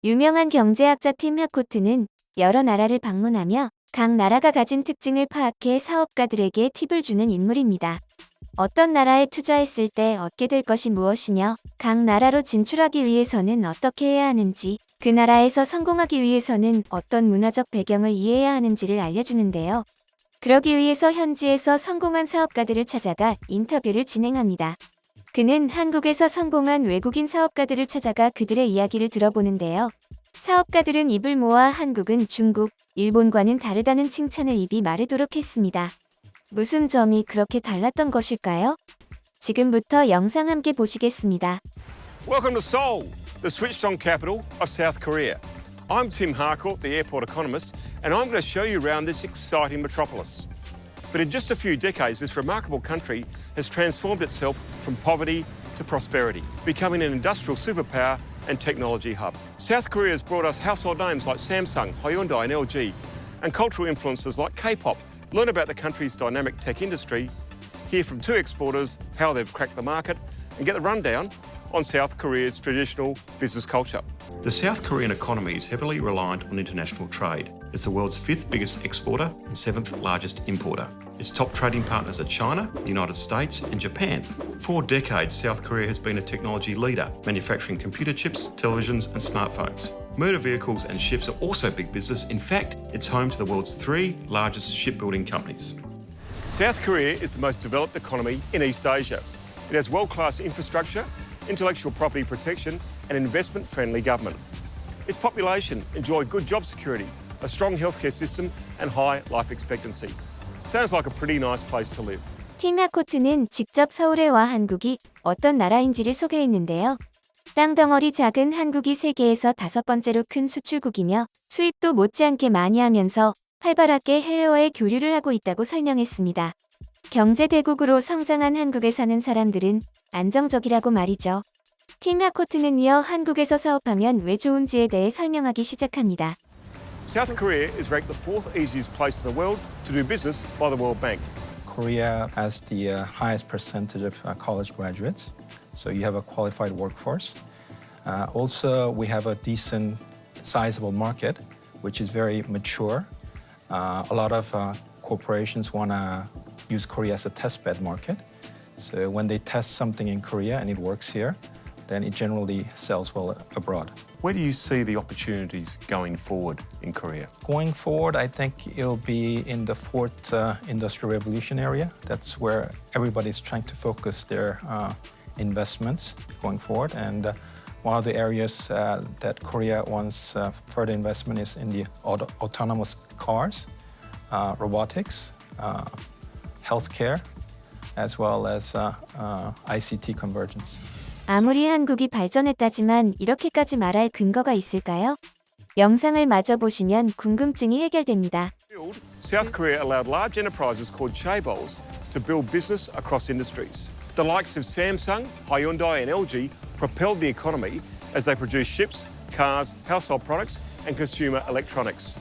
유명한 경제학자 팀 하코트는 여러 나라를 방문하며 각 나라가 가진 특징을 파악해 사업가들에게 팁을 주는 인물입니다. 어떤 나라에 투자했을 때 얻게 될 것이 무엇이며 각 나라로 진출하기 위해서는 어떻게 해야 하는지, 그 나라에서 성공하기 위해서는 어떤 문화적 배경을 이해해야 하는지를 알려주는데요. 그러기 위해서 현지에서 성공한 사업가들을 찾아가 인터뷰를 진행합니다. 그는 한국에서 성공한 외국인 사업가들을 찾아가 그들의 이야기를 들어보는데요. 사업가들은 입을 모아 한국은 중국, 일본과는 다르다는 칭찬을 입이 마르도록 했습니다. 무슨 점이 그렇게 달랐던 것일까요? 지금부터 영상 함께 보시겠습니다. Welcome to Seoul, the switched-on capital of South Korea. I'm Tim Harcourt, the airport economist, and I'm going to show you around this exciting metropolis. But in just a few decades, this remarkable country has transformed itself from poverty to prosperity, becoming an industrial superpower and technology hub. South Korea has brought us household names like Samsung, Hyundai and LG, and cultural influences like K-pop. Learn about the country's dynamic tech industry, hear from two exporters how they've cracked the market, and get the rundown on South Korea's traditional business culture. The South Korean economy is heavily reliant on international trade. It's the world's fifth biggest exporter and seventh largest importer. Its top trading partners are China, the United States, and Japan. For decades, South Korea has been a technology leader, manufacturing computer chips, televisions, and smartphones. Motor vehicles and ships are also big business. In fact, it's home to the world's three largest shipbuilding companies. South Korea is the most developed economy in East Asia. It has world-class infrastructure, intellectual property protection, and investment-friendly government. Its population enjoy good job security, a strong healthcare system, and high life expectancy. Sounds like a pretty nice place to live. 팀 하코트는 직접 서울에 와 한국이 어떤 나라인지를 소개했는데요. 땅덩어리 작은 한국이 세계에서 5번째로 큰 수출국이며 수입도 못지않게 많이 하면서 활발하게 해외와의 교류를 하고 있다고 설명했습니다. 경제 대국으로 성장한 한국에 사는 사람들은 안정적이라고 말이죠. 팀 하코트는 이어 한국에서 사업하면 왜 좋은지에 대해 설명하기 시작합니다. South Korea is ranked the fourth easiest place in the world to do business by the World Bank. Korea has the highest percentage of college graduates, so you have a qualified workforce. Also, we have a decent, sizable market, which is very mature. A lot of corporations want to use Korea as a testbed market. So when they test something in Korea and it works here, then it generally sells well abroad. Where do you see the opportunities going forward in Korea? Going forward, I think it'll be in the fourth industrial revolution area. That's where everybody's trying to focus their investments going forward. And one of the areas that Korea wants further investment is in the autonomous cars, robotics, healthcare, as well as ICT convergence. 아무리 한국이 발전했다지만 이렇게까지 말할 근거가 있을까요? 영상을 마저 보시면 궁금증이 해결됩니다. South Korea allowed large enterprises called chaebols to build business across industries. The likes of Samsung, Hyundai and LG propelled the economy as they produced ships, cars, household products and consumer electronics.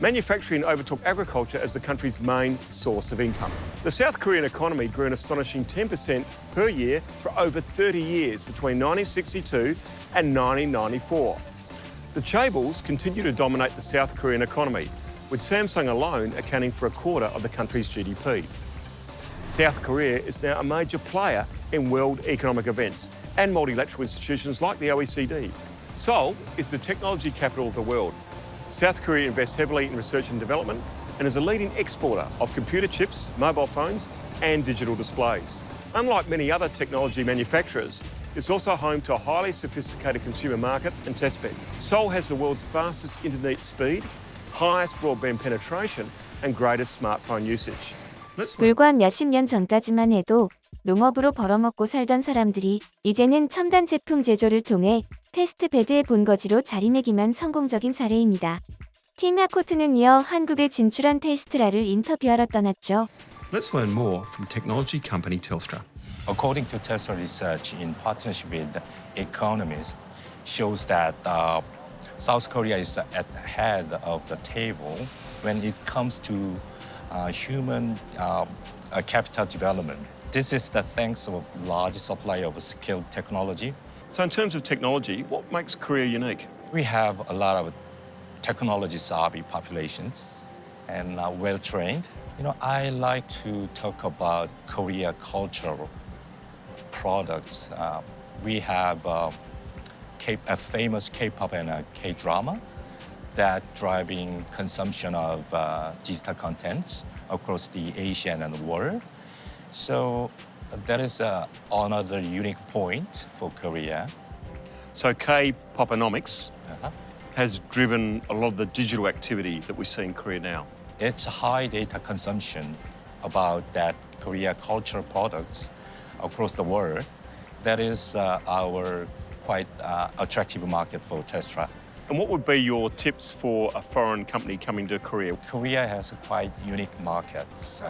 Manufacturing overtook agriculture as the country's main source of income. The South Korean economy grew an astonishing 10% per year for over 30 years between 1962 and 1994. The chaebols continue to dominate the South Korean economy, with Samsung alone accounting for a quarter of the country's GDP. South Korea is now a major player in world economic events and multilateral institutions like the OECD. Seoul is the technology capital of the world. South Korea invests heavily in research and development and is a leading exporter of computer chips, mobile phones and digital displays. Unlike many other technology manufacturers, it's also home to a highly sophisticated consumer market and testbed. Seoul has the world's fastest internet speed, highest broadband penetration and greatest smartphone usage. 불과 몇십 년 전까지만 해도 농업으로 벌어먹고 살던 사람들이 이제는 첨단 제품 제조를 통해 테스트베드의 본거지로 자리매김한 성공적인 사례입니다. 팀 하코트는 이어 한국에 진출한 텔스트라를 인터뷰하러 떠났죠. Let's learn more from technology company Telstra. According to Tesla research in partnership with economists, shows that South Korea is at the head of the table when it comes to human capital development. This is the thanks of large supply of skilled technology. So in terms of technology, what makes Korea unique? We have a lot of technology savvy populations and well trained. I like to talk about Korea cultural products. We have a famous K-pop and K-drama that driving consumption of digital contents across the Asian and the world. So that is another unique point for Korea. So K-poponomics has driven a lot of the digital activity that we see in Korea now. It's high data consumption about that Korea cultural products across the world. That is our quite attractive market for Tesla. And what would be your tips for a foreign company coming to Korea? Korea has a quite unique markets,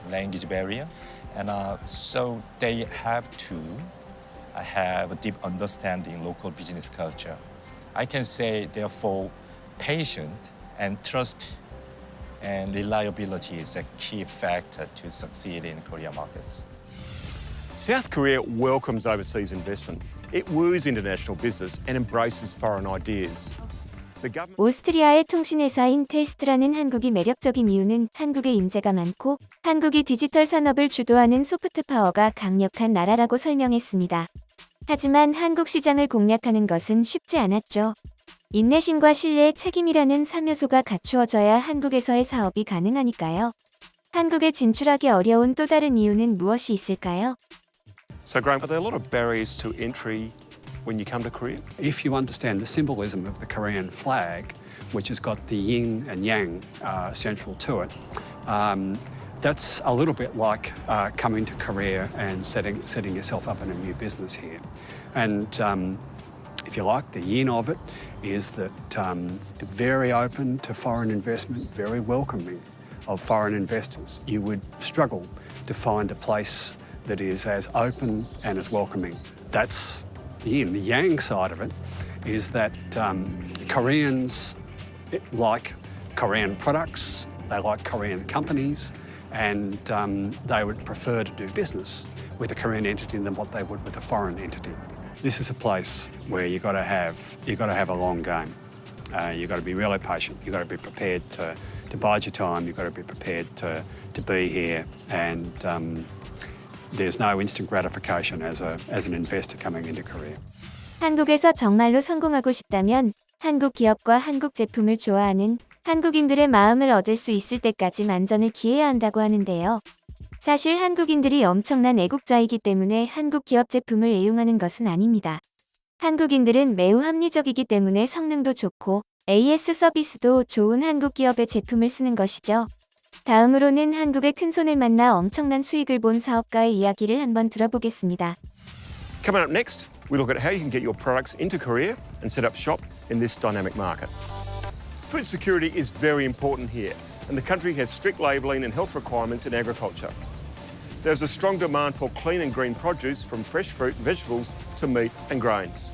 language barrier, and so they have to have a deep understanding local business culture. I can say, therefore, patient and trust and reliability is a key factor to succeed in Korea markets. South Korea welcomes overseas investment. It woos international business and embraces foreign ideas. The government... 오스트리아의 통신회사인 텔스트라는 한국이 매력적인 이유는 한국의 인재가 많고 한국이 디지털 산업을 주도하는 소프트 파워가 강력한 나라라고 설명했습니다. 하지만 한국 시장을 공략하는 것은 쉽지 않았죠. 인내심과 신뢰의 책임이라는 3요소가 갖추어져야 한국에서의 사업이 가능하니까요. 한국에 진출하기 어려운 또 다른 이유는 무엇이 있을까요? So Graham, are there a lot of barriers to entry when you come to Korea? If you understand the symbolism of the Korean flag, which has got the yin and yang central to it, that's a little bit like coming to Korea and setting yourself up in a new business here. And if you like, the yin of it is that very open to foreign investment, very welcoming of foreign investors. You would struggle to find a place that is as open and as welcoming. That's the yin. The yang side of it is that Koreans like Korean products, they like Korean companies, and they would prefer to do business with a Korean entity than what they would with a foreign entity. This is a place where you got to have a long game. You've got to be really patient. You've got to be prepared to bide your time. You've got to be prepared to be here, and there's no instant gratification as an investor coming into Korea. 한국에서 정말로 성공하고 싶다면 한국 기업과 한국 제품을 좋아하는 한국인들의 마음을 얻을 수 있을 때까지 만전을 기해야 한다고 하는데요. 사실 한국인들이 엄청난 애국자이기 때문에 한국 기업 제품을 애용하는 것은 아닙니다. 한국인들은 매우 합리적이기 때문에 성능도 좋고 AS 서비스도 좋은 한국 기업의 제품을 쓰는 것이죠. 다음으로는 한국의 큰손을 만나 엄청난 수익을 본 사업가의 이야기를 한번 들어보겠습니다. Coming up next, we look at how you can get your products into Korea and set up shop in this dynamic market. Food security is very important here, and the country has strict labelling and health requirements in agriculture. There's a strong demand for clean and green produce, from fresh fruit and vegetables to meat and grains.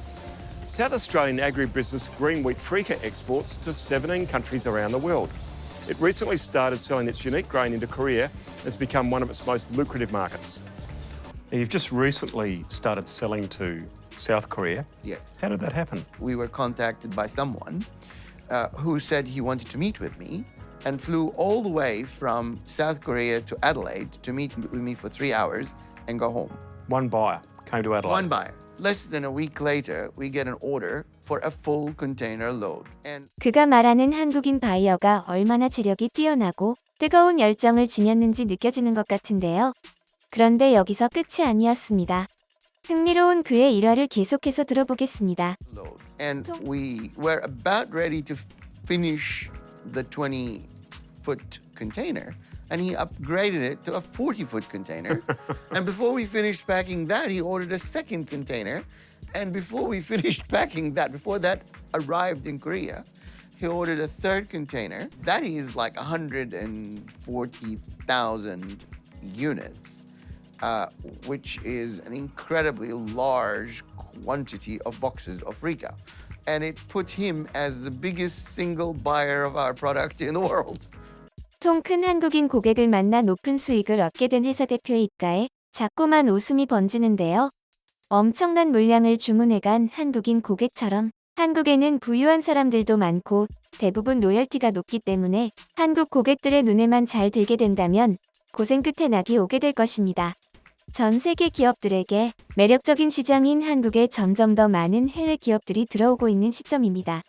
South Australian agribusiness Green Wheat Freekeh exports to 17 countries around the world. It recently started selling its unique grain into Korea and has become one of its most lucrative markets. Now, you've just recently started selling to South Korea. Yes. How did that happen? We were contacted by someone who said he wanted to meet with me and flew all the way from South Korea to Adelaide to meet with me for 3 hours and go home. One buyer came to Adelaide. One buyer. Less than a week later, we get an order for a full container load. And 그가 말하는 한국인 바이어가 얼마나 재력이 뛰어나고 뜨거운 열정을 지녔는지 느껴지는 것 같은데요. 그런데 여기서 끝이 아니었습니다. 흥미로운 그의 일화를 계속해서 들어보겠습니다. load. And we were about ready to finish the 20-foot container, and he upgraded it to a 40-foot container. And before we finished packing that, he ordered a second container. And before we finished packing that, before that arrived in Korea, he ordered a third container. That is like 140,000 units, which is an incredibly large quantity of boxes of Freekeh. And it put him as the biggest single buyer of our product in the world. 통 큰 한국인 고객을 만나 높은 수익을 얻게 된 회사 대표의 입가에 자꾸만 웃음이 번지는데요. 엄청난 물량을 주문해간 한국인 고객처럼 한국에는 부유한 사람들도 많고 대부분 로열티가 높기 때문에 한국 고객들의 눈에만 잘 들게 된다면 고생 끝에 낙이 오게 될 것입니다. 전 세계 기업들에게 매력적인 시장인 한국에 점점 더 많은 해외 기업들이 들어오고 있는 시점입니다.